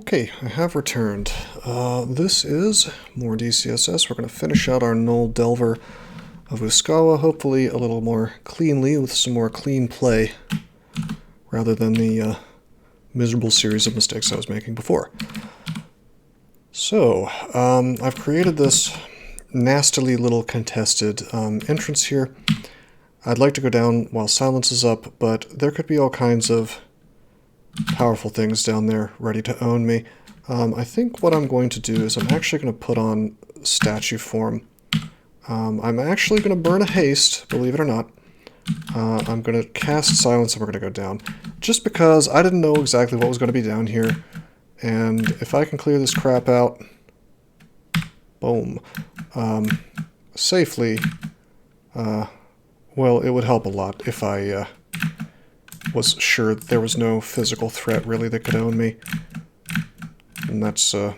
Okay, I have returned. This is more DCSS. We're going to finish out our Null Delver of Uskayaw, hopefully a little more cleanly with some more clean play rather than the miserable series of mistakes I was making before. So, I've created this nastily little contested entrance here. I'd like to go down while silence is up, but there could be all kinds of powerful things down there ready to own me. I think what I'm going to do is I'm actually going to put on statue form. I'm actually going to burn a haste, believe it or not. I'm going to cast silence and we're going to go down. Just because I didn't know exactly what was going to be down here. And if I can clear this crap out, boom, safely, well, it would help a lot if I was sure that there was no physical threat really that could own me. And that's the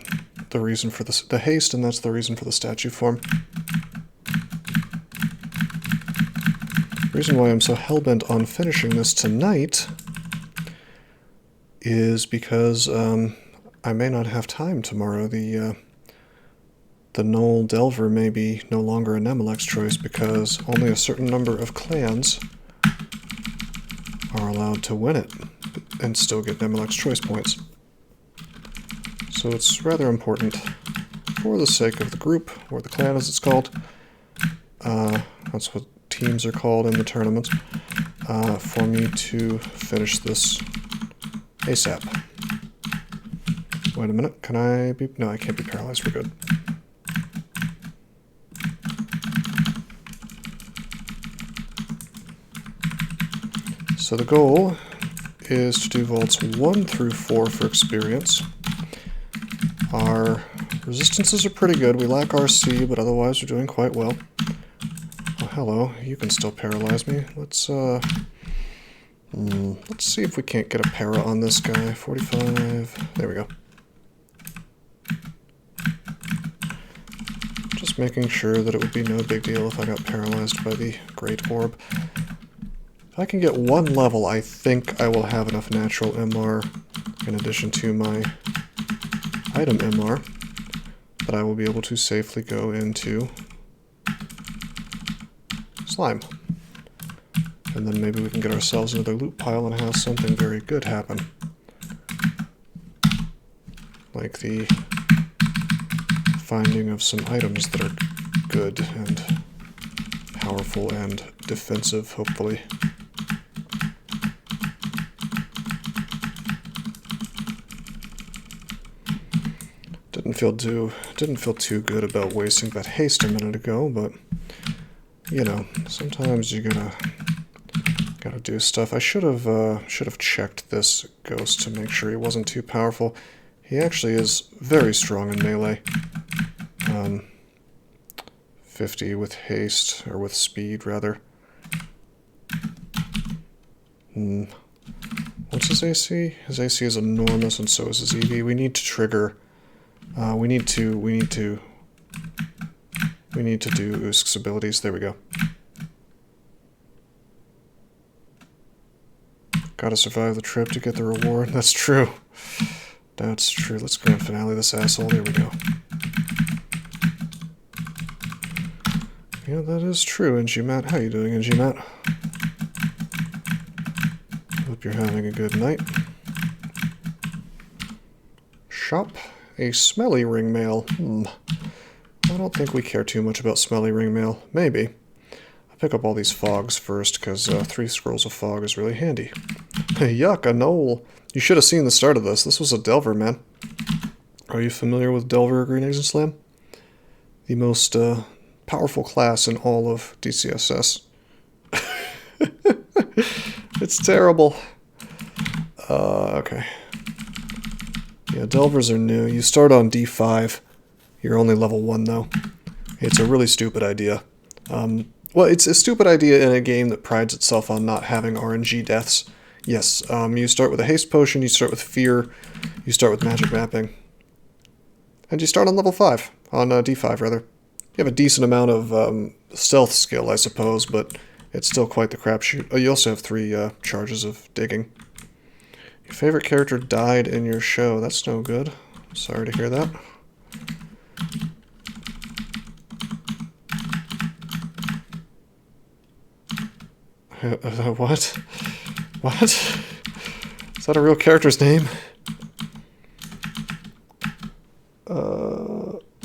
reason for the haste, and that's the reason for the statue form. The reason why I'm so hellbent on finishing this tonight is because I may not have time tomorrow. The Null Delver may be no longer a Nemelech's choice because only a certain number of clans are allowed to win it and still get Nemelech's choice points. So it's rather important, for the sake of the group, or the clan as it's called, that's what teams are called in the tournaments, for me to finish this ASAP. Wait a minute, can I be... No, I can't be paralyzed, we're good. So the goal is to do vaults 1 through 4 for experience. Our resistances are pretty good. We lack RC, but otherwise we're doing quite well. Oh, hello. You can still paralyze me. Let's see if we can't get a para on this guy. 45. There we go. Just making sure that it would be no big deal if I got paralyzed by the Great Orb. If I can get one level, I think I will have enough natural MR in addition to my item MR that I will be able to safely go into slime. And then maybe we can get ourselves another loot pile and have something very good happen. Like the finding of some items that are good and powerful and defensive, hopefully. Didn't feel too good about wasting that haste a minute ago, but you know, sometimes you gotta do stuff. I should have checked this ghost to make sure he wasn't too powerful. He actually is very strong in melee. 50 with haste, or with speed rather. What's his AC? His AC is enormous, and so is his EV. We need to trigger. We need to do Usk's abilities. There we go. Gotta survive the trip to get the reward. That's true. That's true. Let's grand finale this asshole. There we go. Yeah, that is true, NG Matt. How you doing, NG Matt? Hope you're having a good night. Shop. A smelly ring mail. I don't think we care too much about smelly ring mail. Maybe. I'll pick up all these fogs first, because 3 scrolls of fog is really handy. Yuck, a knoll. You should have seen the start of this. This was a Delver, man. Are you familiar with Delver Green Eggs and Slam? The most powerful class in all of DCSS. It's terrible. Okay. Yeah, Delvers are new. You start on D5. You're only level 1, though. It's a really stupid idea. Well, it's a stupid idea in a game that prides itself on not having RNG deaths. Yes, you start with a haste potion, you start with fear, you start with magic mapping. And you start on level 5. On D5, rather. You have a decent amount of stealth skill, I suppose, but it's still quite the crapshoot. Oh, you also have 3 charges of digging. Your favorite character died in your show. That's no good. Sorry to hear that. What? What? Is that a real character's name?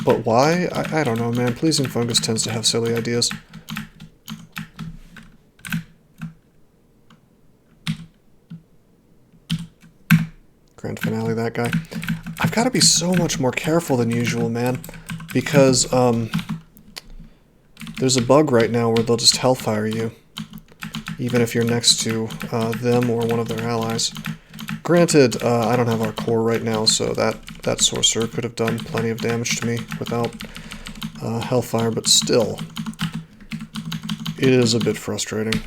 But why? I don't know, man. Pleasing Fungus tends to have silly ideas. Grand finale, that guy. I've got to be so much more careful than usual, man. Because, there's a bug right now where they'll just hellfire you. Even if you're next to them or one of their allies. Granted, I don't have our core right now, so that sorcerer could have done plenty of damage to me without hellfire, but still, it is a bit frustrating.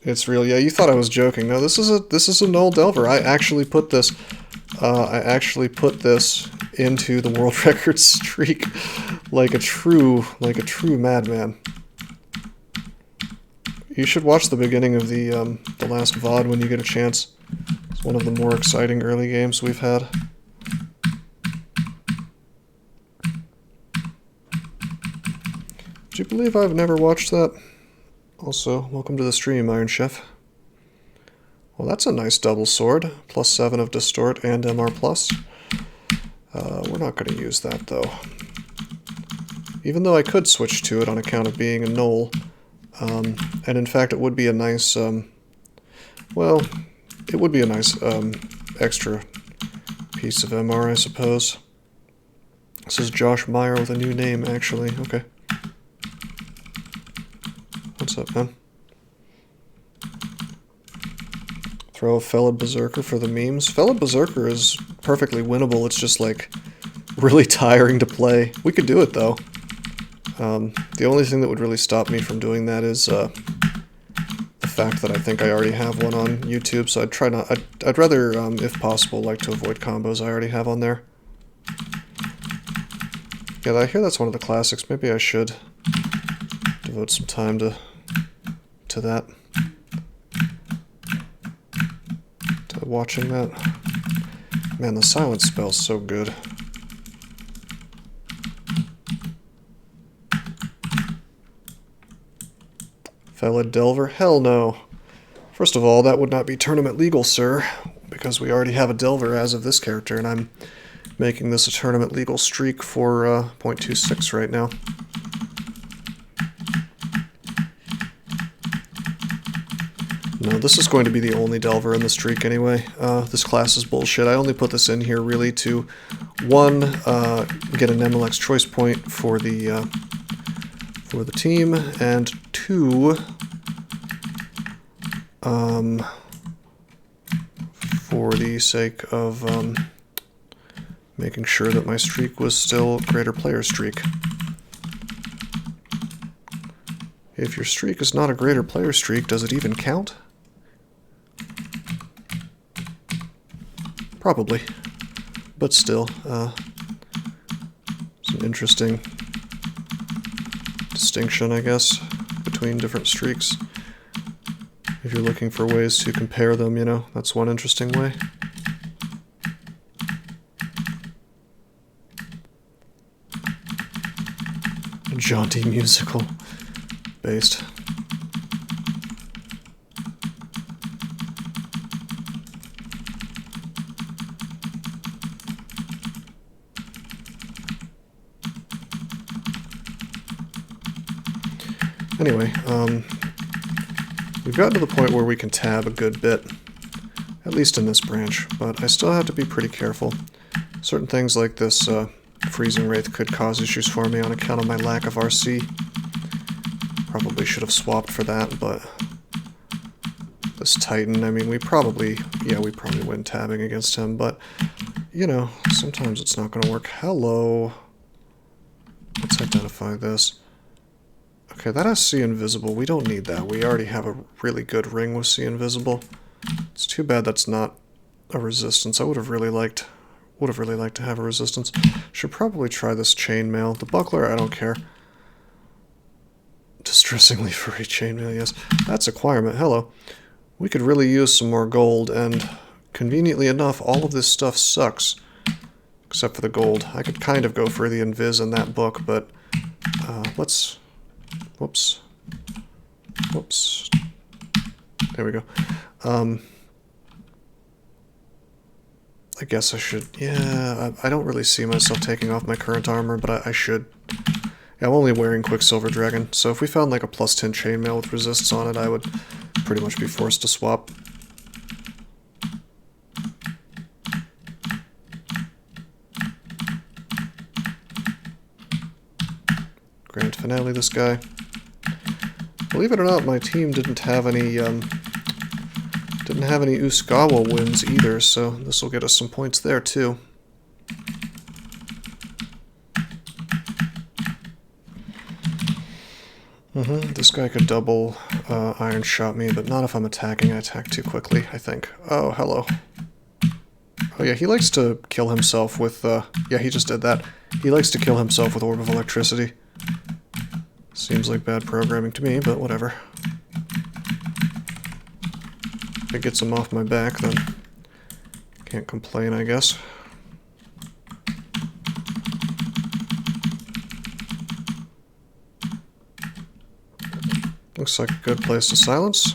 It's real. Yeah, you thought I was joking. No, this is a null delver. I actually put this into the world record streak like a true madman. You should watch the beginning of the last VOD when you get a chance. It's one of the more exciting early games we've had. Do you believe I've never watched that? Also, welcome to the stream, Iron Chef. Well, that's a nice double sword. +7 of Distort and MR+. We're not going to use that, though. Even though I could switch to it on account of being a null. And in fact, it would be a nice, well, it would be a nice extra piece of MR, I suppose. This is Josh Meyer with a new name, actually. Okay. What's up, man? Throw a Felid Berserker for the memes. Felid Berserker is perfectly winnable. It's just, like, really tiring to play. We could do it, though. The only thing that would really stop me from doing that is the fact that I think I already have one on YouTube, so I'd try not. I'd rather, if possible, like to avoid combos I already have on there. Yeah, I hear that's one of the classics. Maybe I should devote some time to that. To watching that. Man, the silence spell's so good. Felid Delver? Hell no. First of all, that would not be tournament legal, sir, because we already have a Delver as of this character, and I'm making this a tournament legal streak for 0.26 right now. No, this is going to be the only Delver in the streak anyway. This class is bullshit. I only put this in here really to, one, get an MLX choice point for the team, and two, for the sake of making sure that my streak was still greater player streak. If your streak is not a greater player streak, does it even count? Probably. But still, it's an interesting distinction, I guess, between different streaks. If you're looking for ways to compare them, you know, that's one interesting way. Jaunty musical based. Anyway, we've gotten to the point where we can tab a good bit, at least in this branch, but I still have to be pretty careful. Certain things like this Freezing Wraith could cause issues for me on account of my lack of RC. Probably should have swapped for that, but this Titan, I mean, we probably win tabbing against him, but, you know, sometimes it's not going to work. Hello. Let's identify this. Okay, that has See Invisible. We don't need that. We already have a really good ring with See Invisible. It's too bad that's not a resistance. I would have really liked to have a resistance. Should probably try this chainmail. The buckler, I don't care. Distressingly free chainmail, yes. That's acquirement. Hello. We could really use some more gold and conveniently enough, all of this stuff sucks. Except for the gold. I could kind of go for the invis in that book, but let's... Whoops. Whoops. There we go. I guess I should... Yeah, I don't really see myself taking off my current armor, but I should. Yeah, I'm only wearing Quicksilver Dragon, so if we found like a plus 10 chainmail with resists on it, I would pretty much be forced to swap. Grand Finale this guy. Believe it or not, my team didn't have any Uskayaw wins either, so this will get us some points there too. This guy could double iron shot me, but not if I'm attacking. I attack too quickly, I think. Oh, hello. Oh yeah, he likes to kill himself with, yeah, he just did that. He likes to kill himself with Orb of Electricity. Seems like bad programming to me, but whatever. If it gets him off my back, then can't complain, I guess. Looks like a good place to silence.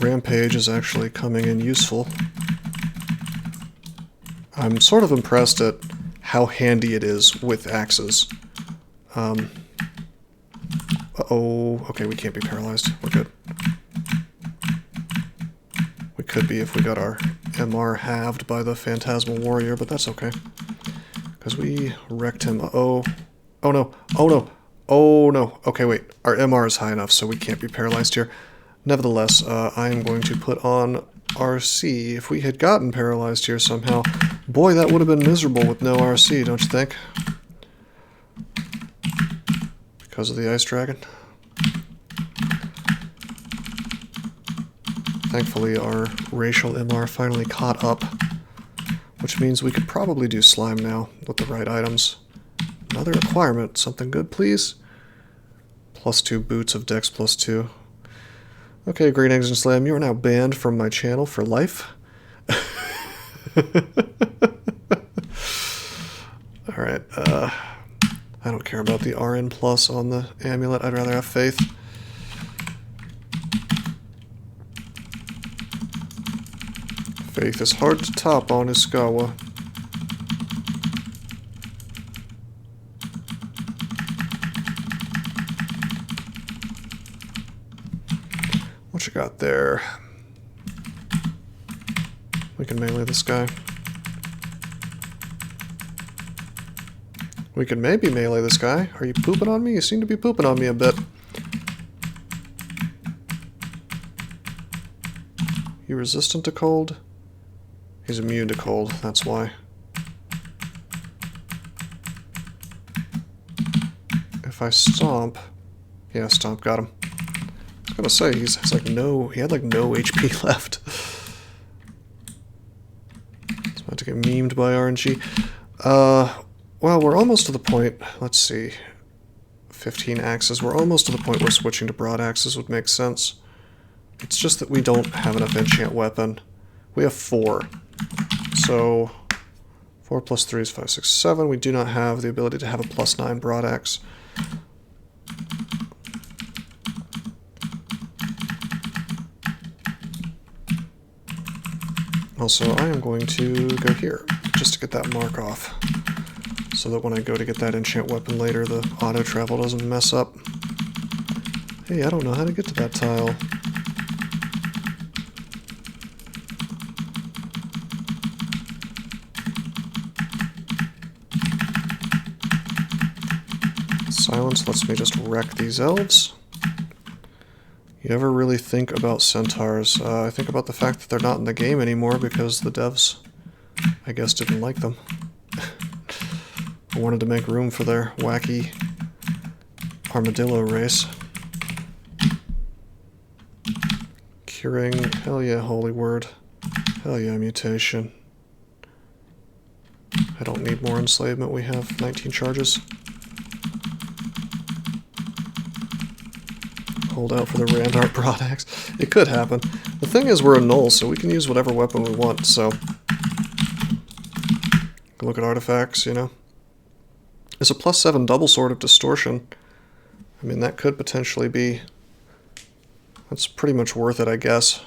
Rampage is actually coming in useful. I'm sort of impressed at how handy it is with axes. Uh-oh. Okay, we can't be paralyzed. We're good. We could be if we got our MR halved by the Phantasmal Warrior, but that's okay. Because we wrecked him. Uh-oh. Oh no. Oh no. Oh no. Okay, wait. Our MR is high enough, so we can't be paralyzed here. Nevertheless, I am going to put on RC. If we had gotten paralyzed here somehow, boy, that would have been miserable with no RC, don't you think? Because of the Ice Dragon. Thankfully, our racial MR finally caught up, which means we could probably do slime now with the right items. Another requirement. Something good, please? +2 boots of Dex +2. Okay, Green Eggs and Slam, you are now banned from my channel for life. Alright, I don't care about the RN plus on the amulet, I'd rather have faith. Faith is hard to top on Uskayaw. What you got there? We can melee this guy. We can maybe melee this guy. Are you pooping on me? You seem to be pooping on me a bit. You resistant to cold? He's immune to cold, that's why. If I stomp... Yeah, stomp got him. I was gonna say, he had like no HP left. It's about to get memed by RNG. Well, we're almost to the point, let's see, 15 axes. We're almost to the point where switching to broad axes would make sense. It's just that we don't have enough enchant weapon. We have 4. So, 4 plus 3 is 5, 6, 7. We do not have the ability to have a +9 broad axe. Also, I am going to go here, just to get that mark off. So that when I go to get that enchant weapon later, the auto travel doesn't mess up. Hey, I don't know how to get to that tile. Silence lets me just wreck these elves. You ever really think about centaurs? I think about the fact that they're not in the game anymore because the devs, I guess, didn't like them. I wanted to make room for their wacky armadillo race. Curing, hell yeah, holy word. Hell yeah, mutation. I don't need more enslavement, we have 19 charges. Hold out for the Randart Broadaxe. It could happen. The thing is, we're a null, so we can use whatever weapon we want, so... Look at artifacts, you know? It's a +7 double sword of distortion. I mean, that could potentially be... That's pretty much worth it, I guess.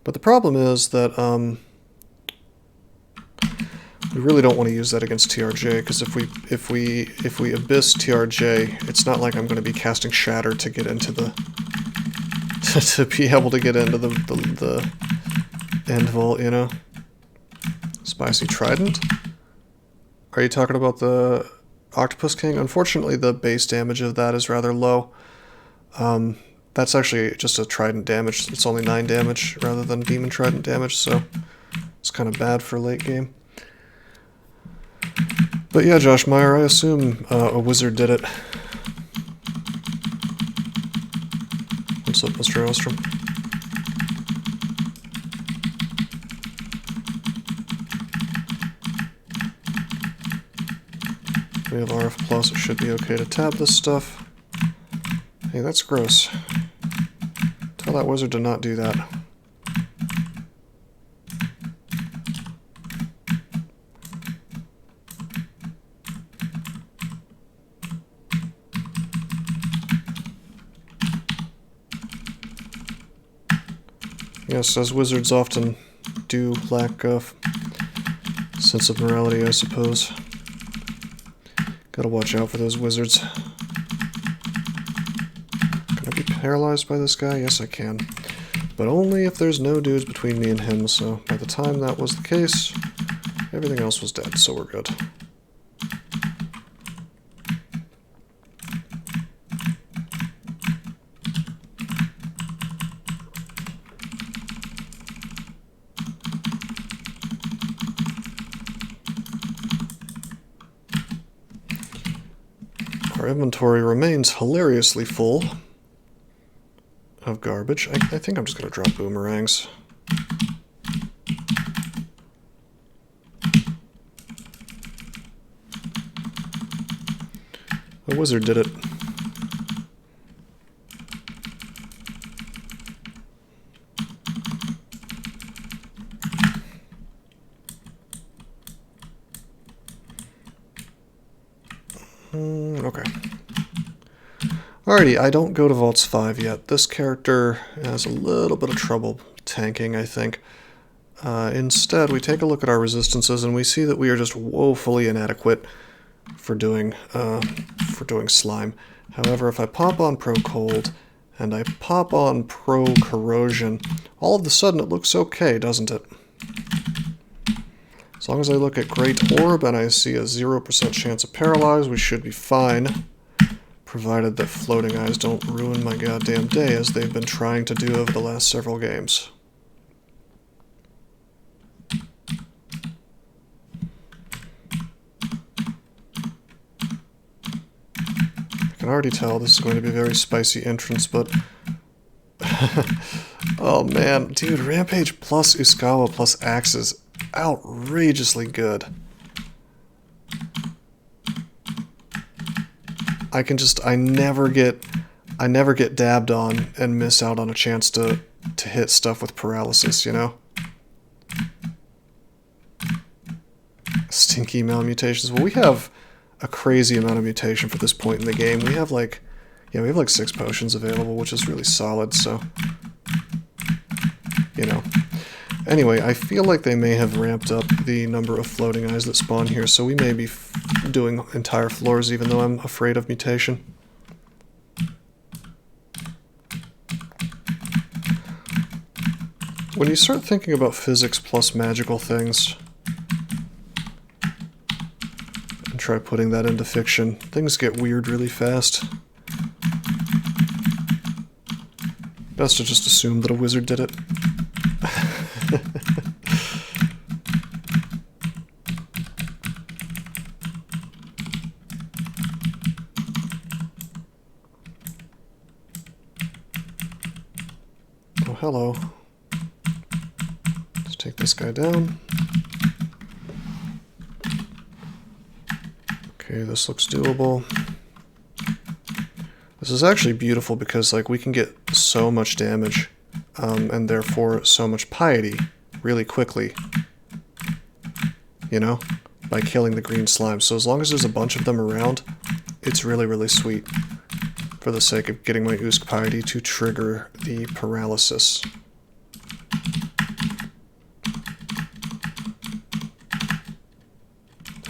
But the problem is that, we really don't want to use that against TRJ, because if we abyss TRJ, it's not like I'm going to be casting Shatter to get into the to be able to get into the end vault, you know. Spicy Trident. Are you talking about the Octopus King? Unfortunately, the base damage of that is rather low. That's actually just a Trident damage. It's only 9 damage rather than Demon Trident damage, so it's kind of bad for late game. But yeah, Josh Meyer, I assume a wizard did it. What's up, Mr. Ostrom? We have RF plus, it should be okay to tab this stuff. Hey, that's gross. Tell that wizard to not do that. Yes, as wizards often do lack a sense of morality, I suppose. Gotta watch out for those wizards. Can I be paralyzed by this guy? Yes, I can. But only if there's no dudes between me and him, so by the time that was the case, everything else was dead, so we're good. Our inventory remains hilariously full of garbage. I think I'm just going to drop boomerangs. A wizard did it. Okay. Alrighty, I don't go to Vaults 5 yet. This character has a little bit of trouble tanking, I think. Instead, we take a look at our resistances and we see that we are just woefully inadequate for doing slime. However, if I pop on Pro Cold and I pop on Pro Corrosion, all of a sudden it looks okay, doesn't it? As long as I look at Great Orb and I see a 0% chance of paralyze, we should be fine. Provided that floating eyes don't ruin my goddamn day as they've been trying to do over the last several games. I can already tell this is going to be a very spicy entrance, but... oh man, dude, Rampage plus Uskayaw plus Axe is outrageously good. I never get dabbed on and miss out on a chance to hit stuff with paralysis, you know? Stinky amount of mutations. Well, we have a crazy amount of mutation for this point in the game. We have like 6 potions available, which is really solid, so... You know. Anyway, I feel like they may have ramped up the number of floating eyes that spawn here, so we may be doing entire floors even though I'm afraid of mutation. When you start thinking about physics plus magical things, and try putting that into fiction, things get weird really fast. Best to just assume that a wizard did it. Oh, hello. Let's take this guy down. Okay, this looks doable. This is actually beautiful because, like, we can get so much damage and therefore so much piety really quickly, you know, by killing the green slime. So as long as there's a bunch of them around, it's really, really sweet for the sake of getting my Usk piety to trigger the paralysis.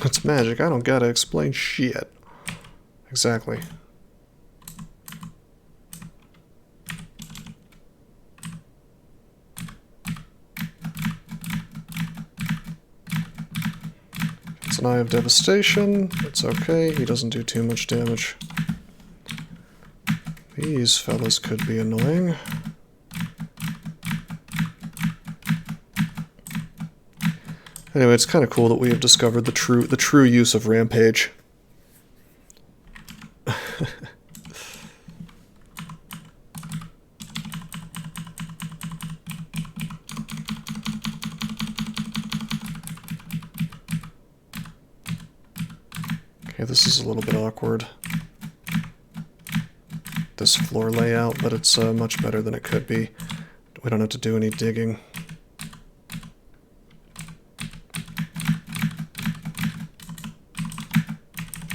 It's magic. I don't gotta explain shit. Exactly. It's an Eye of Devastation. It's okay. He doesn't do too much damage. These fellas could be annoying. Anyway, it's kind of cool that we have discovered the true use of Rampage. Okay, this is a little bit awkward, this floor layout, but it's much better than it could be. We don't have to do any digging.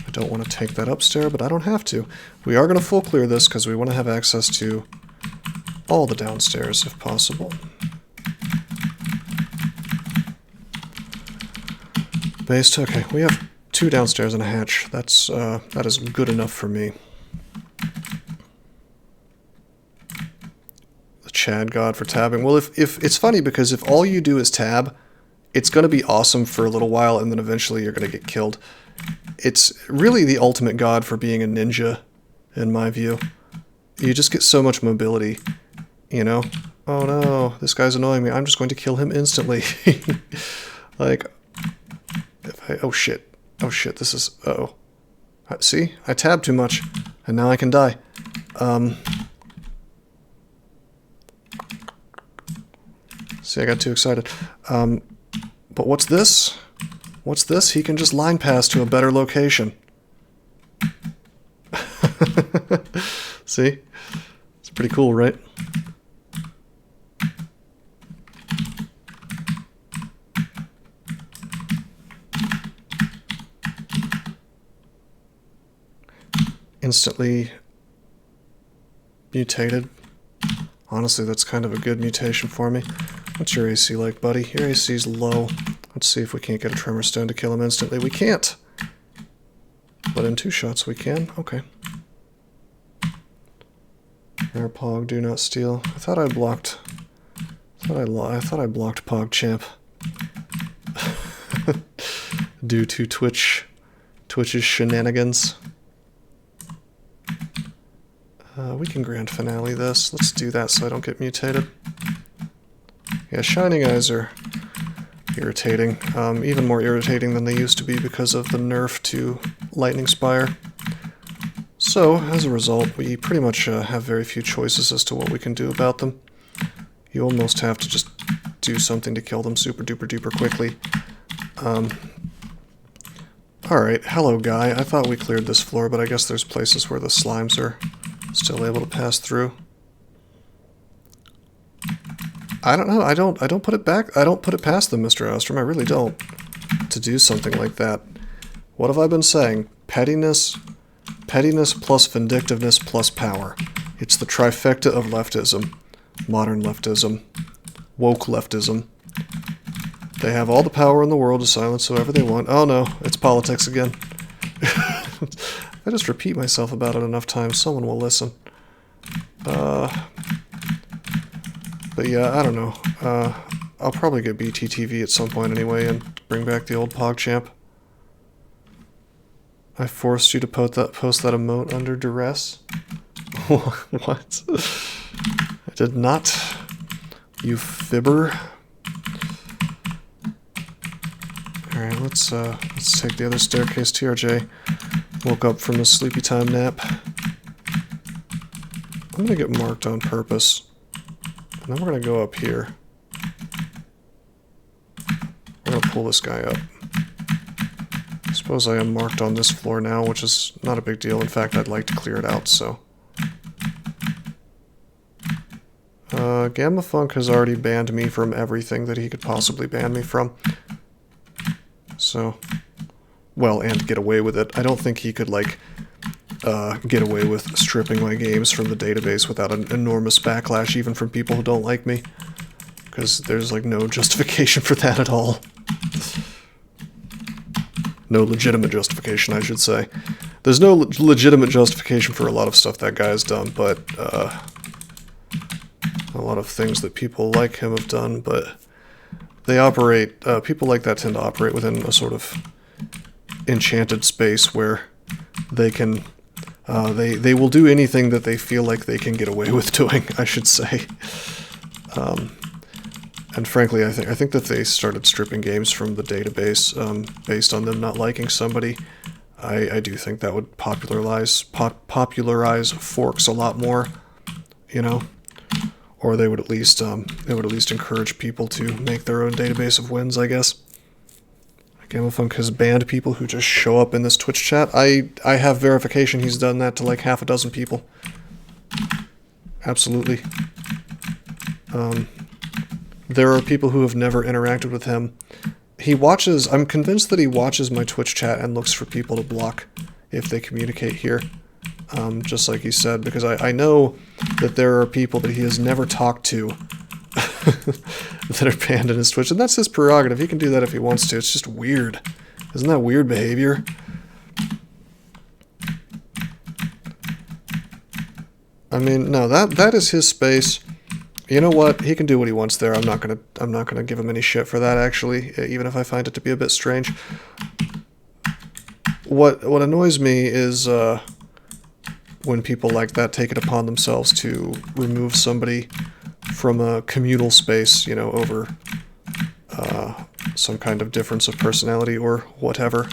I don't want to take that upstairs, but I don't have to. We are going to full clear this because we want to have access to all the downstairs if possible. Based, okay, we have 2 downstairs and a hatch. That is good enough for me. The Chad God for tabbing. Well, if it's funny because if all you do is tab, it's going to be awesome for a little while and then eventually you're going to get killed. It's really the ultimate god for being a ninja, in my view. You just get so much mobility, you know? Oh no, this guy's annoying me. I'm just going to kill him instantly. Like, if I, oh shit, this is, uh-oh. See, I tabbed too much, and now I can die. See, I got too excited. But what's this? What's this? He can just line pass to a better location. See? It's pretty cool, right? Instantly mutated. Honestly, that's kind of a good mutation for me. What's your AC like, buddy? Your AC's low. Let's see if we can't get a Tremor Stone to kill him instantly. We can't! But in 2 shots we can. Okay. Rare Pog, do not steal. I thought I blocked... I thought I blocked Pog Champ. Due to Twitch's shenanigans. We can Grand Finale this. Let's do that so I don't get mutated. Yeah, Shining Eyes are irritating. Even more irritating than they used to be because of the nerf to Lightning Spire. So, as a result, we pretty much have very few choices as to what we can do about them. You almost have to just do something to kill them super duper duper quickly. Alright, hello guy. I thought we cleared this floor, but I guess there's places where the slimes are still able to pass through. I don't know. I don't put it back. I don't put it past them, Mr. Ostrom. I really don't. To do something like that. What have I been saying? Pettiness plus vindictiveness plus power. It's the trifecta of leftism. Modern leftism. Woke leftism. They have all the power in the world to silence whoever they want. Oh no, it's politics again. If I just repeat myself about it enough times, someone will listen. But yeah, I don't know. I'll probably get BTTV at some point anyway and bring back the old PogChamp. I forced you to post that emote under duress? What? I did not. You fibber. Alright, let's take the other staircase. TRJ woke up from his sleepy time nap. I'm gonna get marked on purpose. And then we're gonna go up here. We're gonna pull this guy up. I suppose I am marked on this floor now, which is not a big deal. In fact, I'd like to clear it out, so... Gamma Funk has already banned me from everything that he could possibly ban me from. So, well, and get away with it. I don't think he could, like, get away with stripping my games from the database without an enormous backlash, even from people who don't like me. Because there's, like, no justification for that at all. No legitimate justification, I should say. There's no legitimate justification for a lot of stuff that guy has done, but, a lot of things that people like him have done, but they operate, people like that tend to operate within a sort of enchanted space where they can, they will do anything that they feel like they can get away with doing, I should say. And frankly, I think that they started stripping games from the database based on them not liking somebody. I do think that would popularize forks a lot more, you know, or they would at least encourage people to make their own database of wins, I guess. Gamma Funk has banned people who just show up in this Twitch chat. I have verification he's done that to like half a dozen people. Absolutely. There are people who have never interacted with him. He watches, I'm convinced that he watches my Twitch chat and looks for people to block if they communicate here. Just like he said, because I know that there are people that he has never talked to that are banned in his Twitch, and that's his prerogative. He can do that if he wants to. It's just weird. Isn't that weird behavior? I mean, no, that is his space. You know what? He can do what he wants there. I'm not gonna give him any shit for that, actually, even if I find it to be a bit strange. What annoys me is when people like that take it upon themselves to remove somebody from a communal space, you know, over some kind of difference of personality or whatever.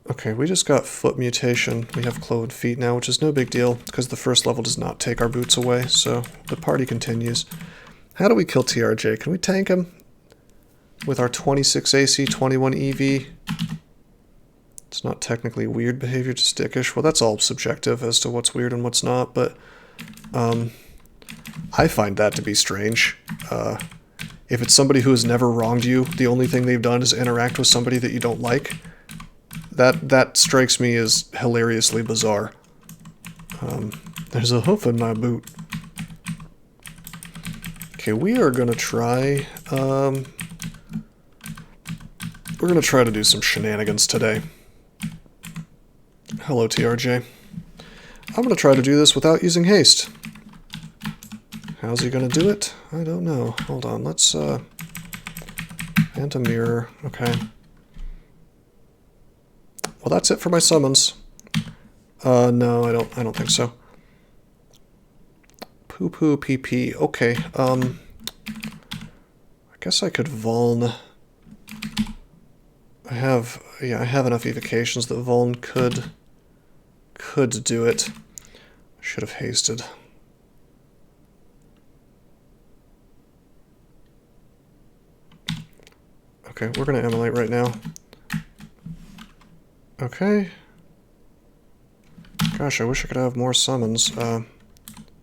Okay, we just got foot mutation. We have cloven feet now, which is no big deal, because the first level does not take our boots away, so the party continues. How do we kill TRJ? Can we tank him with our 26 AC, 21 EV? It's not technically weird behavior, just dickish. Well, that's all subjective as to what's weird and what's not, but I find that to be strange. If it's somebody who has never wronged you, the only thing they've done is interact with somebody that you don't like, that strikes me as hilariously bizarre. There's a hoof in my boot. Okay, we are gonna try, we're gonna try to do some shenanigans today. Hello, TRJ. I'm gonna try to do this without using haste. How's he gonna do it? I don't know. Hold on, let's, anti-mirror, okay. Well, that's it for my summons. No, I don't think so. Poo-poo PP. Okay, I guess I could vuln. I have enough evocations that vuln could do it. Should have hasted. Okay, we're gonna emulate right now. Okay. Gosh, I wish I could have more summons.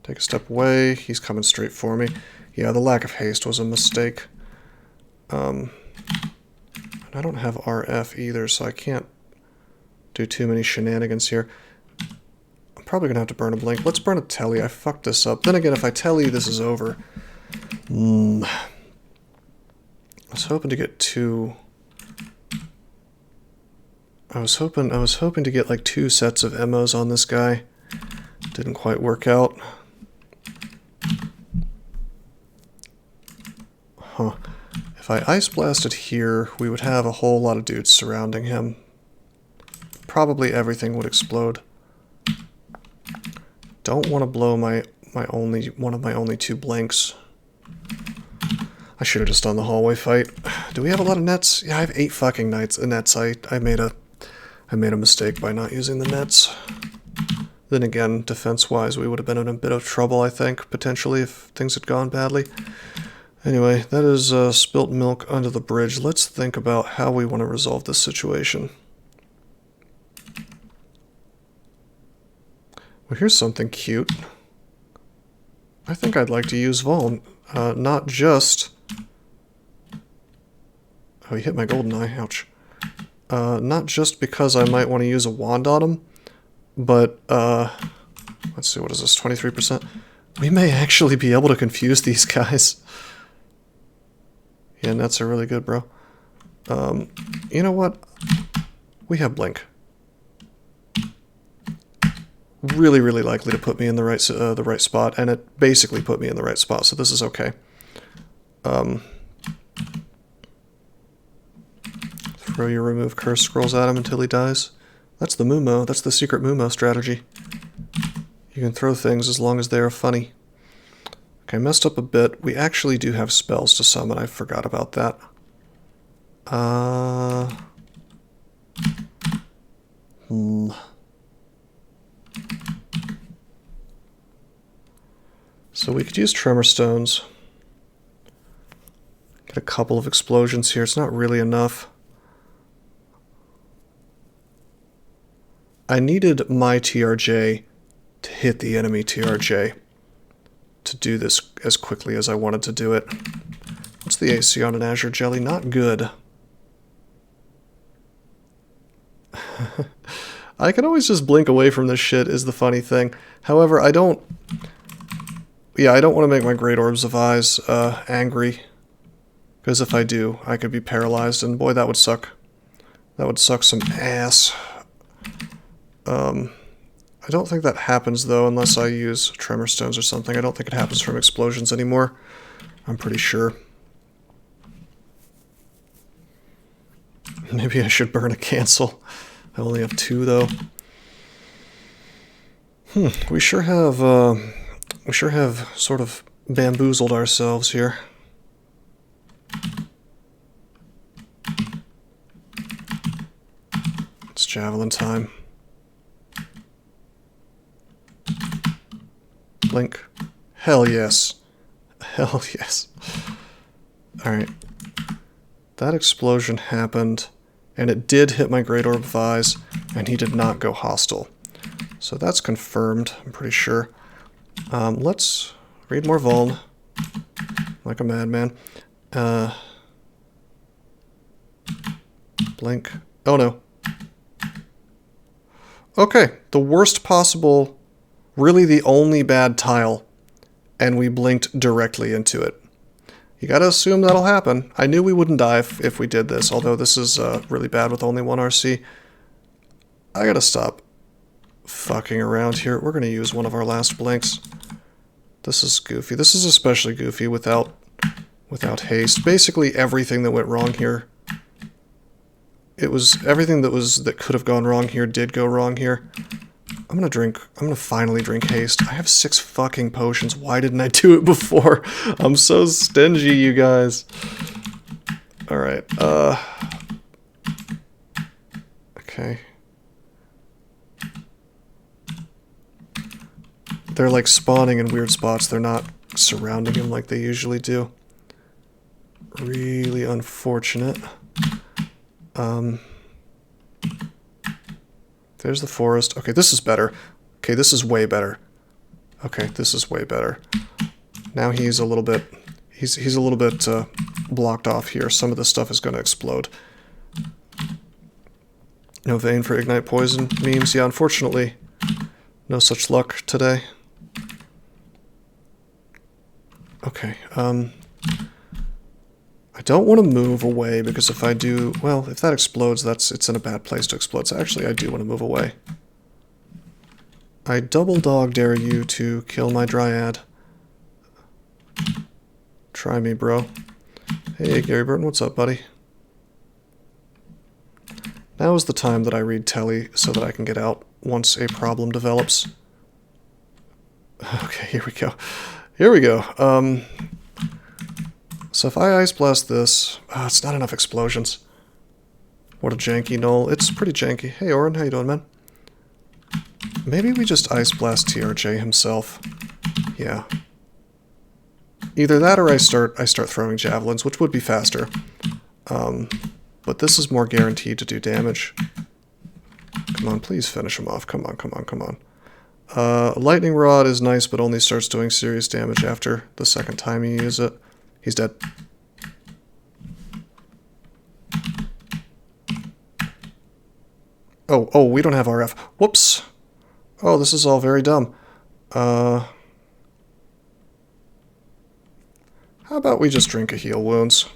Take a step away. He's coming straight for me. Yeah, the lack of haste was a mistake. And I don't have RF either, so I can't do too many shenanigans here. I'm probably going to have to burn a blink. Let's burn a telly. I fucked this up. Then again, if I telly, this is over. I was hoping to get two... I was hoping to get like 2 sets of emos on this guy. Didn't quite work out. Huh. If I ice blasted here, we would have a whole lot of dudes surrounding him. Probably everything would explode. Don't want to blow one of my only 2 blinks. I should have just done the hallway fight. Do we have a lot of nets? Yeah, I have 8 fucking nets. I made a mistake by not using the nets. Then again, defense-wise, we would have been in a bit of trouble, I think, potentially, if things had gone badly. Anyway, that is spilt milk under the bridge. Let's think about how we want to resolve this situation. Well, here's something cute. I think I'd like to use Vul, not just... Oh, he hit my golden eye, ouch. Not just because I might want to use a wand on him, but, let's see, what is this, 23%? We may actually be able to confuse these guys. Yeah, nets are really good, bro. You know what? We have Blink. Really, really likely to put me in the right spot, and it basically put me in the right spot, so this is okay. Throw your remove curse scrolls at him until he dies. That's the Mumo. That's the secret Mumo strategy. You can throw things as long as they are funny. Okay, I messed up a bit. We actually do have spells to summon. I forgot about that. So we could use Tremor Stones. Get a couple of explosions here. It's not really enough. I needed my TRJ to hit the enemy TRJ to do this as quickly as I wanted to do it. What's the AC on an Azure Jelly? Not good. I can always just blink away from this shit is the funny thing. However, I don't want to make my Great Orbs of Eyes angry. Because if I do, I could be paralyzed, and boy, that would suck. That would suck some ass. I don't think that happens, though, unless I use Tremor Stones or something. I don't think it happens from explosions anymore. I'm pretty sure. Maybe I should burn a cancel. I only have 2, though. We sure have sort of bamboozled ourselves here. It's javelin time. Blink. Hell yes. Hell yes. Alright. That explosion happened, and it did hit my Great Orb of Eyes, and he did not go hostile. So that's confirmed, I'm pretty sure. Let's read more Vuln, like a madman. Blink. Oh no. Okay, the worst possible, really the only bad tile, and we blinked directly into it. You gotta assume that'll happen. I knew we wouldn't die if we did this, although this is really bad with only 1 RC. I gotta stop fucking around here. We're gonna use one of our last blinks. This is goofy. This is especially goofy without haste. Basically everything that went wrong here. It was everything that could have gone wrong here did go wrong here. I'm gonna finally drink haste. I have 6 fucking potions. Why didn't I do it before? I'm so stingy, you guys. Alright, okay. They're like spawning in weird spots. They're not surrounding him like they usually do. Really unfortunate. There's the forest. Okay, this is better. Okay, this is way better. Okay, this is way better. Now he's a little bit blocked off here. Some of this stuff is going to explode. No vein for ignite poison memes. Yeah, unfortunately, no such luck today. Okay, I don't want to move away, because if I do, well, if that explodes, it's in a bad place to explode, so actually I do want to move away. I double dog dare you to kill my Dryad. Try me, bro. Hey, Gary Burton, what's up, buddy? Now is the time that I read Telly so that I can get out once a problem develops. Okay, here we go. Here we go. So if I Ice Blast this... it's not enough explosions. What a janky null. It's pretty janky. Hey, Oren, how you doing, man? Maybe we just Ice Blast TRJ himself. Yeah. Either that or I start throwing javelins, which would be faster. But this is more guaranteed to do damage. Come on, please finish him off. Come on, come on, come on. Lightning Rod is nice, but only starts doing serious damage after the second time you use it. He's dead. Oh, we don't have RF. Whoops. Oh, this is all very dumb. How about we just drink a heal wounds?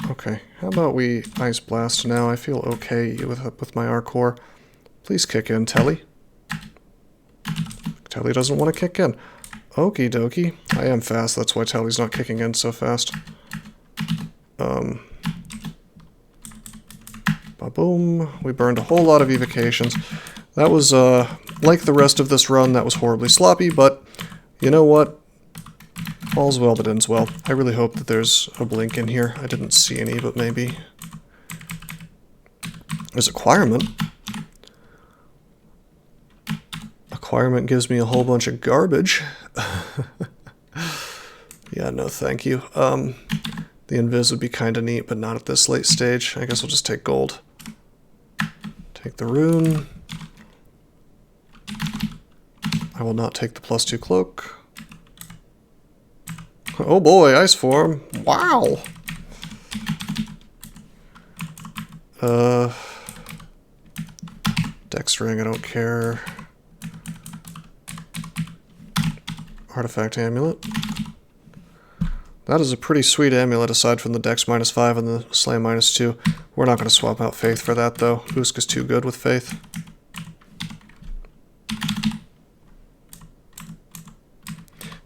Okay, how about we Ice Blast now? I feel okay with my R-Core. Please kick in, Telly. Telly doesn't want to kick in. Okie dokie. I am fast, that's why Telly's not kicking in so fast. Ba-boom. We burned a whole lot of evocations. That was, like the rest of this run, that was horribly sloppy, but you know what? All's well that ends well. I really hope that there's a blink in here. I didn't see any, but maybe. There's Acquirement. Acquirement gives me a whole bunch of garbage. Yeah, no thank you. The Invis would be kind of neat, but not at this late stage. I guess we'll just take gold. Take the rune. I will not take the +2 cloak. Oh boy, ice form. Wow. Dex ring, I don't care. Artifact amulet. That is a pretty sweet amulet aside from the Dex -5 and the Slam -2. We're not going to swap out Faith for that though. Uska's too good with Faith.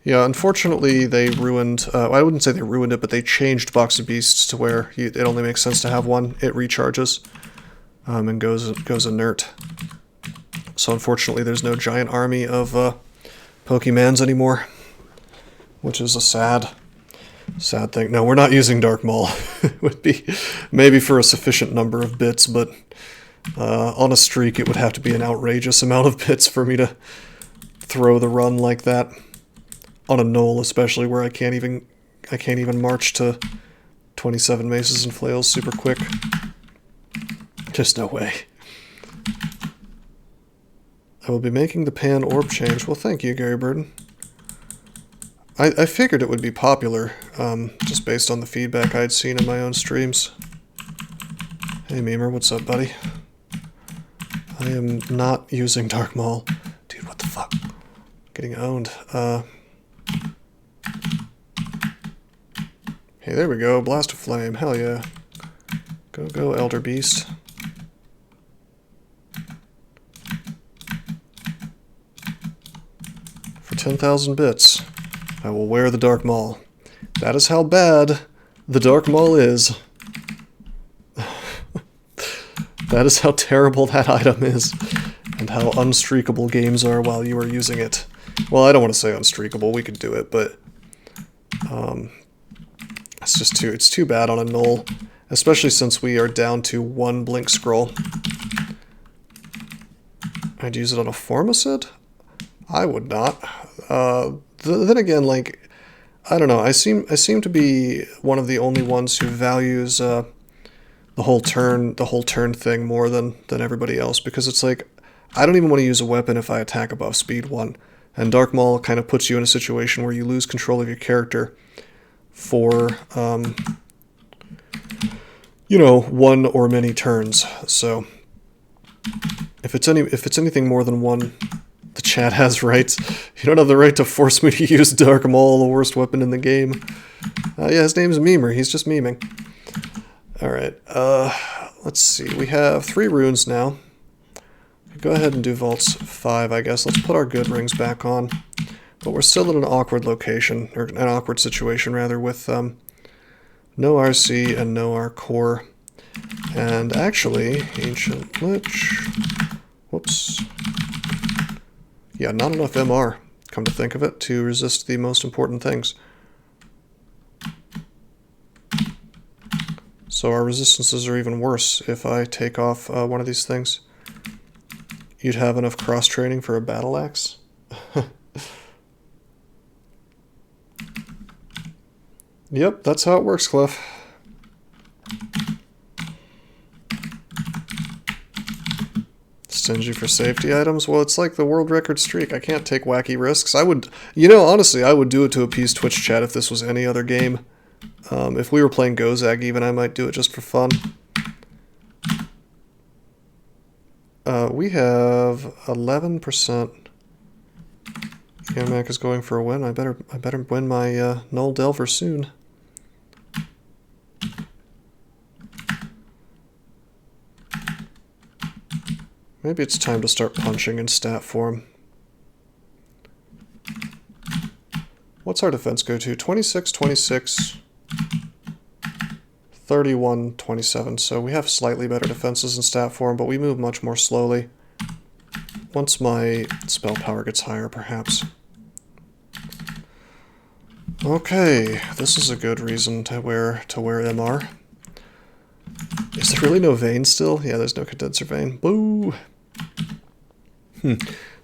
Yeah, unfortunately they ruined, I wouldn't say they ruined it, but they changed Box of Beasts to where it only makes sense to have one. It recharges and goes inert. So unfortunately there's no giant army of Pokemans anymore, which is a sad thing. No, we're not using Dark Maul. It would be maybe for a sufficient number of bits, but on a streak it would have to be an outrageous amount of bits for me to throw the run like that. On a knoll, especially where I can't even march to 27 maces and flails super quick. Just no way. I will be making the pan orb change. Well, thank you, Gary Burden. I figured it would be popular, just based on the feedback I'd seen in my own streams. Hey, Memer, what's up, buddy? I am not using Dark Maul. Dude, what the fuck? Getting owned. Hey, there we go. Blast of Flame. Hell yeah. Go, Elder Beast. For 10,000 bits, I will wear the Dark Maul. That is how bad the Dark Maul is. That is how terrible that item is, and how unstreakable games are while you are using it. Well, I don't want to say unstreakable. We could do it, but it's too bad on a null, especially since we are down to 1 blink scroll. I'd use it on a Formicid? I would not. Then again, like, I don't know. I seem to be one of the only ones who values the whole turn thing more than everybody else, because it's like I don't even want to use a weapon if I attack above speed 1. And Dark Maul kind of puts you in a situation where you lose control of your character for, you know, 1 or many turns. So if it's anything more than 1, the chat has rights. You don't have the right to force me to use Dark Maul, the worst weapon in the game. Yeah, his name's Memer. He's just memeing. All right. Let's see. We have 3 runes now. Go ahead and do Vaults 5, I guess. Let's put our good rings back on. But we're still in an awkward location, or an awkward situation, rather, with no RC and no R-Core. And actually, Ancient Lich... Whoops. Yeah, not enough MR, come to think of it, to resist the most important things. So our resistances are even worse if I take off one of these things. You'd have enough cross-training for a battle axe? Yep, that's how it works, Cliff. Stingy for safety items? Well, it's like the world record streak. I can't take wacky risks. I would, you know, honestly, I would do it to appease Twitch chat if this was any other game. If we were playing Gozag even, I might do it just for fun. We have 11%. Mac is going for a win. I better win my Null Delver soon. Maybe it's time to start punching in stat form. What's our defense go to? 26, 26, 31, 27. So we have slightly better defenses in stat form, but we move much more slowly. Once my spell power gets higher, perhaps. Okay, this is a good reason to wear MR. Is there really no vein still? Yeah, there's no condenser vein. Boo!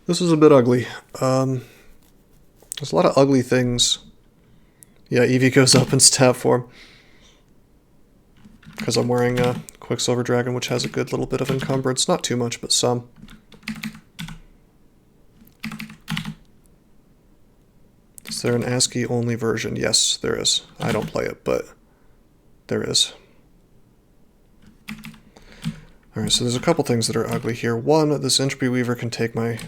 This is a bit ugly. There's a lot of ugly things. Yeah, Eevee goes up in stat form. Because I'm wearing a Quicksilver Dragon, which has a good little bit of encumbrance. Not too much, but some. Is there an ASCII-only version? Yes, there is. I don't play it, but there is. Alright, so there's a couple things that are ugly here. One, this Entropy Weaver can take my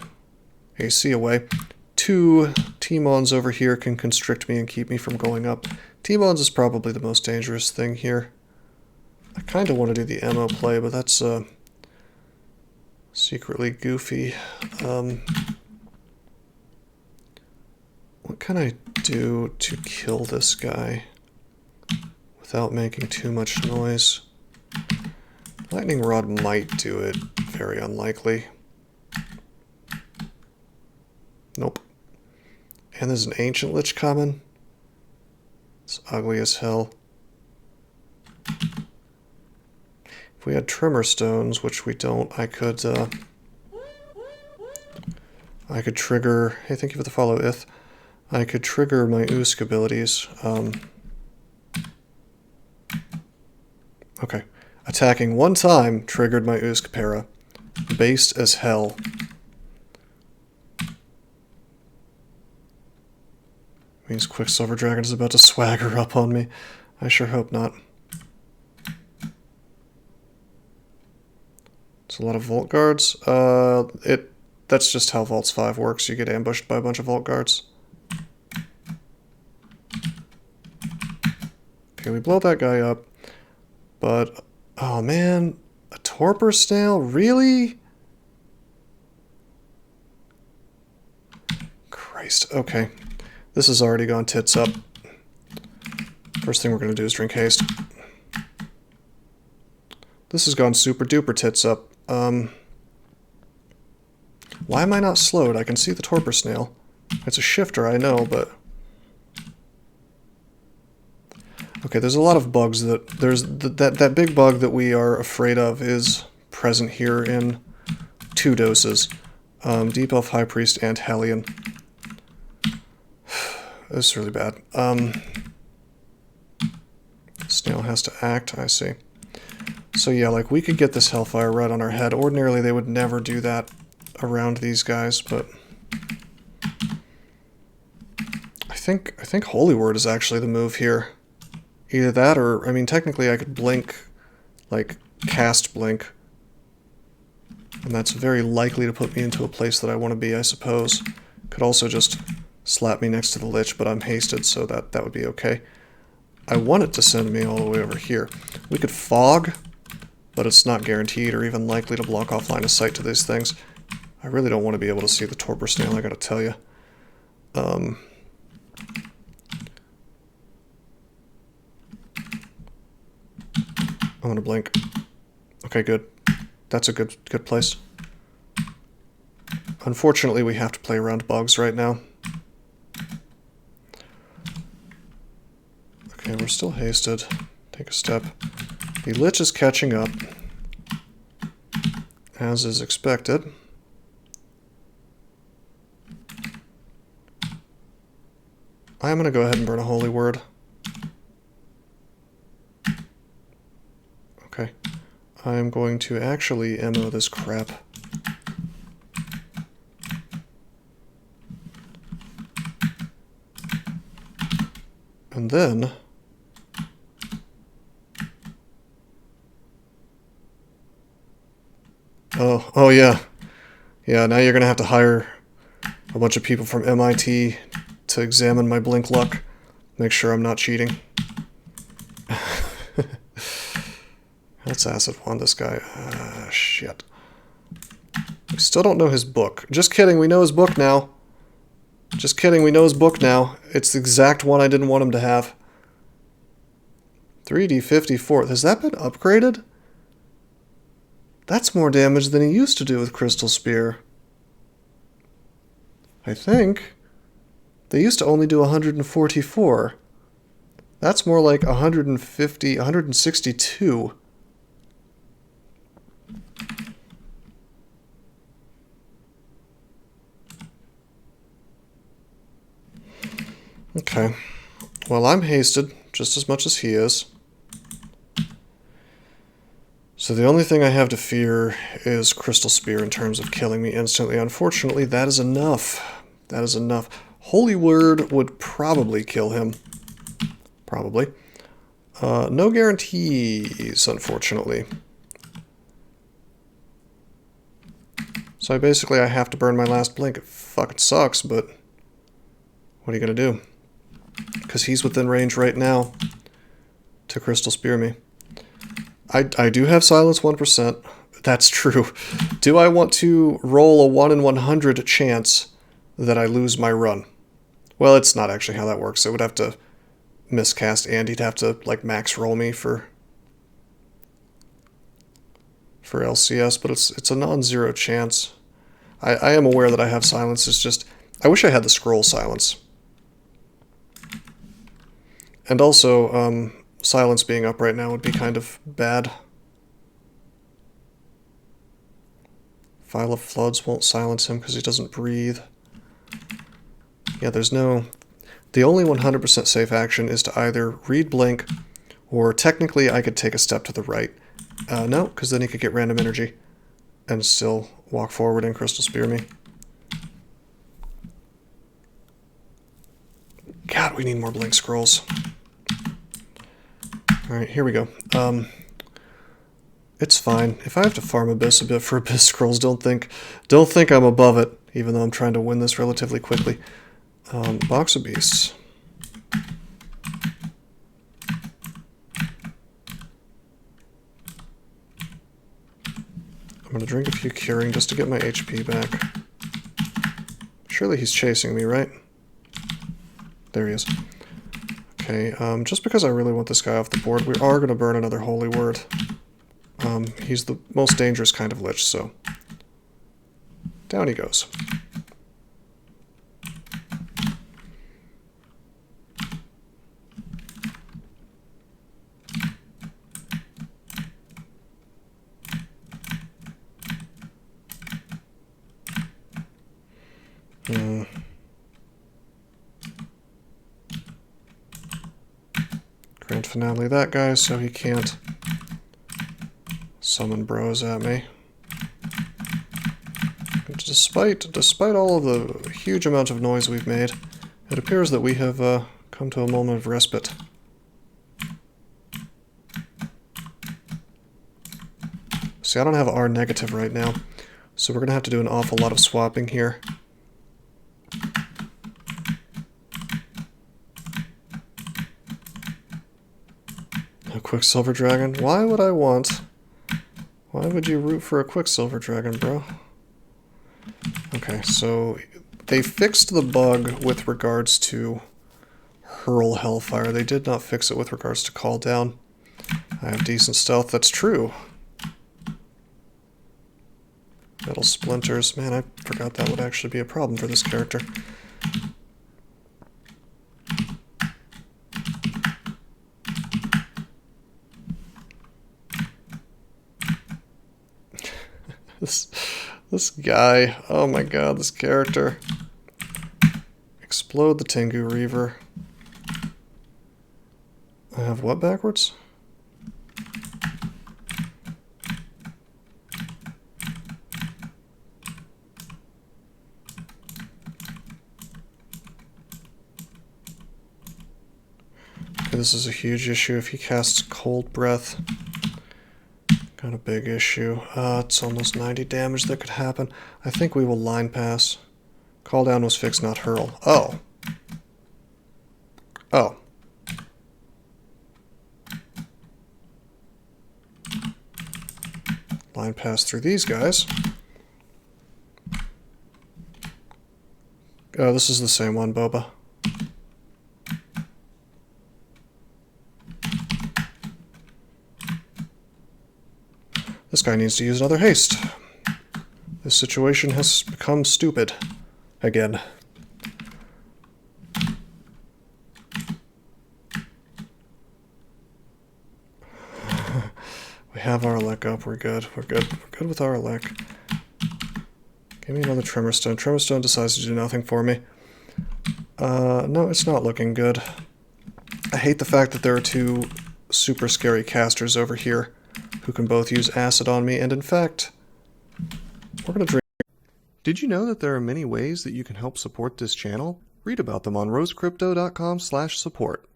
AC away. Two, T-Mons over here can constrict me and keep me from going up. T-Mons is probably the most dangerous thing here. I kind of want to do the ammo play, but that's secretly goofy. What can I do to kill this guy without making too much noise? Lightning Rod might do it. Very unlikely. Nope. And there's an Ancient Lich coming. It's ugly as hell. If we had Tremor Stones, which we don't, I could trigger... Hey, thank you for the follow, Ith. I could trigger my Usk abilities. Okay. Attacking one time triggered my Usk para. Based as hell. Means Quicksilver Dragon is about to swagger up on me. I sure hope not. It's a lot of Vault Guards. That's just how Vaults 5 works. You get ambushed by a bunch of Vault Guards. Okay, we blow that guy up. But, oh man, a Torpor Snail? Really? Christ, okay. This has already gone tits up. First thing we're going to do is drink haste. This has gone super duper tits up. Why am I not slowed? I can see the Torpor Snail. It's a shifter, I know, but... Okay, there's a lot of bugs that... That big bug that we are afraid of is present here in 2 doses. Deep Elf High Priest and Hellion. This is really bad. Snail has to act, I see. So yeah, like, we could get this Hellfire right on our head. Ordinarily, they would never do that around these guys, but... I think Holy Word is actually the move here. Either that or, I mean, technically I could blink, like, cast blink. And that's very likely to put me into a place that I want to be, I suppose. Could also just slap me next to the Lich, but I'm hasted, so that would be okay. I want it to send me all the way over here. We could Fog, but it's not guaranteed or even likely to block off line of sight to these things. I really don't want to be able to see the Torpor Snail, I gotta tell you. I'm gonna blink. Okay, good. That's a good place. Unfortunately, we have to play around bugs right now. Okay, we're still hasted. Take a step. The Lich is catching up, as is expected. I'm going to go ahead and burn a Holy Word. Okay. I'm going to actually ammo this crap. And then... Oh yeah. Yeah, now you're going to have to hire a bunch of people from MIT to examine my blink luck. Make sure I'm not cheating. Let's acid wand this guy. Shit. We still don't know his book. Just kidding, we know his book now. Just kidding, we know his book now. It's the exact one I didn't want him to have. 3D54. Has that been upgraded? That's more damage than he used to do with Crystal Spear. I think. They used to only do 144. That's more like 150, 162. Okay. Well, I'm hasted just as much as he is. So the only thing I have to fear is Crystal Spear in terms of killing me instantly. Unfortunately, that is enough. That is enough. Holy Word would probably kill him. Probably. No guarantees, unfortunately. So I have to burn my last blink. It fucking sucks, but what are you going to do? Because he's within range right now to Crystal Spear me. I do have silence 1%. That's true. Do I want to roll a 1 in 100 chance that I lose my run? Well, it's not actually how that works. It would have to miscast and he'd have to like max roll me for LCS, but it's a non-zero chance. I am aware that I have silence. It's just I wish I had the scroll silence. And also, silence being up right now would be kind of bad. Vial of Floods won't silence him because he doesn't breathe. Yeah, there's no... The only 100% safe action is to either read Blink, or technically I could take a step to the right. No, because then he could get random energy and still walk forward and Crystal Spear me. God, we need more Blink scrolls. Alright, here we go. It's fine. If I have to farm Abyss a bit for Abyss scrolls, don't think I'm above it, even though I'm trying to win this relatively quickly. Box of Beasts. I'm going to drink a few Curing just to get my HP back. Surely he's chasing me, right? There he is. Okay, just because I really want this guy off the board, we are going to burn another Holy Word. He's the most dangerous kind of Lich, so... Down he goes. Grand Finale that guy, so he can't summon bros at me. Despite all of the huge amount of noise we've made, it appears that we have come to a moment of respite. See, I don't have R negative right now, so we're going to have to do an awful lot of swapping here. A Quicksilver Dragon? Why would I want... Why would you root for a Quicksilver Dragon, bro? Okay, so they fixed the bug with regards to Hurl Hellfire. They did not fix it with regards to Call Down. I have decent stealth, that's true. Metal Splinters. Man, I forgot that would actually be a problem for this character. This guy, oh my god, this character. Explode the Tengu Reaver. I have what backwards? this is a huge issue. If he casts Cold Breath, got a big issue. It's almost 90 damage that could happen. I think we will line pass. Call down was fix, not hurl. Oh. Oh. Line pass through these guys. Oh, this is the same one, Boba. This guy needs to use another haste. This situation has become stupid. Again. We have our elec up. We're good. We're good. We're good with our elec. Give me another Tremor Stone. Tremor Stone decides to do nothing for me. No, it's not looking good. I hate the fact that there are two super scary casters over here who can both use acid on me, and in fact, we're going to drink. Did you know that there are many ways that you can help support this channel? Read about them on rosecrypto.com/support.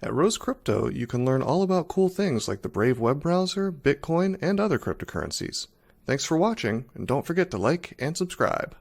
At Rose Crypto, you can learn all about cool things like the Brave web browser, Bitcoin, and other cryptocurrencies. Thanks for watching, and don't forget to like and subscribe.